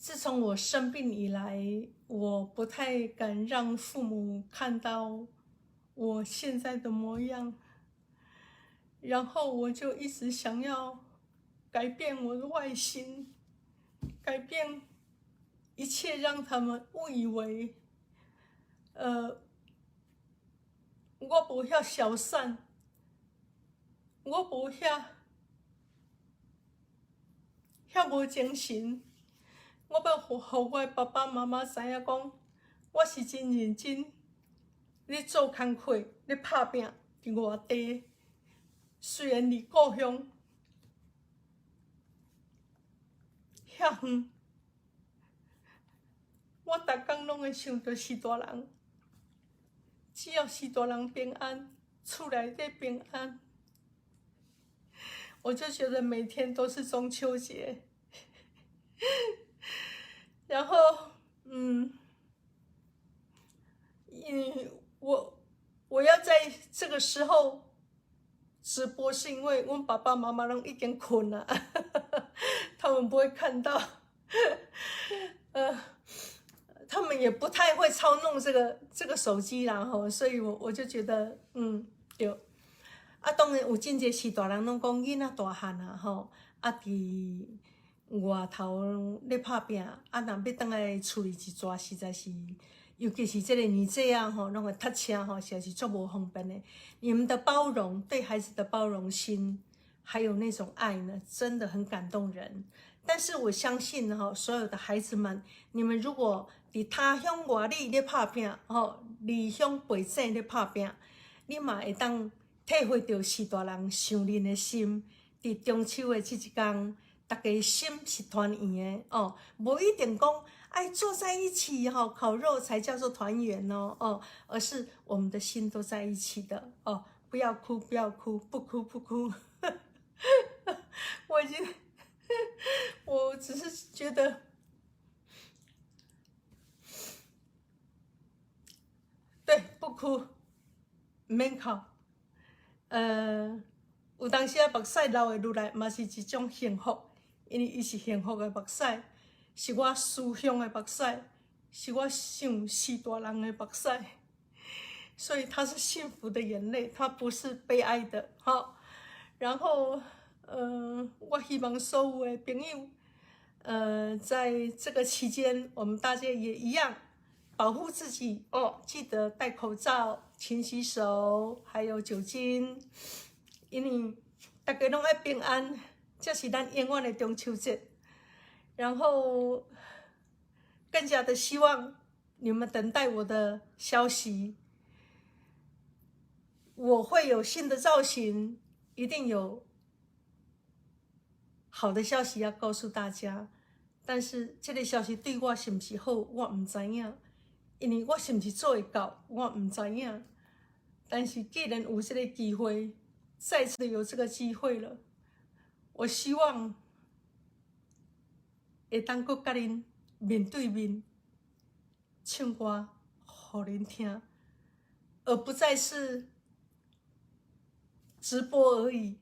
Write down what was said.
自从我生病以来，我不太敢让父母看到我现在的模样，然后我就一直想要改变我的外形，改变一切，让他们误以为，我不遐小善，我不遐无精神。我要互我的爸爸妈妈知影讲，我是真认真咧做工课，咧打拼伫外地。虽然离故乡遐远，我逐工拢会想到四大人。只要四大人平安，厝内底平安，我就觉得每天都是中秋节。然后，我要在这个时候直播，是因为我爸爸妈妈拢已经困了，他们不会看到，他们也不太会操弄这个手机啦吼，所以我就觉得，对。啊，当然有真侪是大人拢讲囡仔大汉啊吼，啊伫外头咧打拼，啊若要倒来厝里一逝，实在是，尤其是这个年纪啊吼，拢会塞车吼，实在是足无方便的。你们的包容，对孩子的包容心，还有那种爱呢，真的很感动人。但是我相信哈，所有的孩子们，你们如果伫他乡外里咧打拼，吼，离乡背井咧打拼，你嘛会当体会到四大人想恁的心。伫中秋的这一天，大家心是团圆的哦，无一定讲哎坐在一起哈，烤肉才叫做团圆哦，而是我们的心都在一起的哦。不要哭，不要哭，不哭不哭。我只是觉得，对，不哭，唔免哭。有当时啊，目屎流的落来，嘛是一种幸福，因为伊是幸福的目屎，是我思乡的目屎，是我想四大人的目屎，所以它是幸福的眼泪，它不是悲哀的，哈。然后，我希望所有的朋友，在这个期间，我们大家也一样保护自己哦，记得戴口罩、勤洗手，还有酒精。因为大家拢爱平安，这是咱永远的中秋节。然后更加的希望你们等待我的消息，我会有新的造型，一定有好的消息要告诉大家。但是这个消息对我是不是好，我唔知影，因为我是不是做会到，我唔知影。但是既然有这个机会，再次有这个机会了，我希望会当阁甲恁面对面唱歌，互恁听，而不再是直播而已。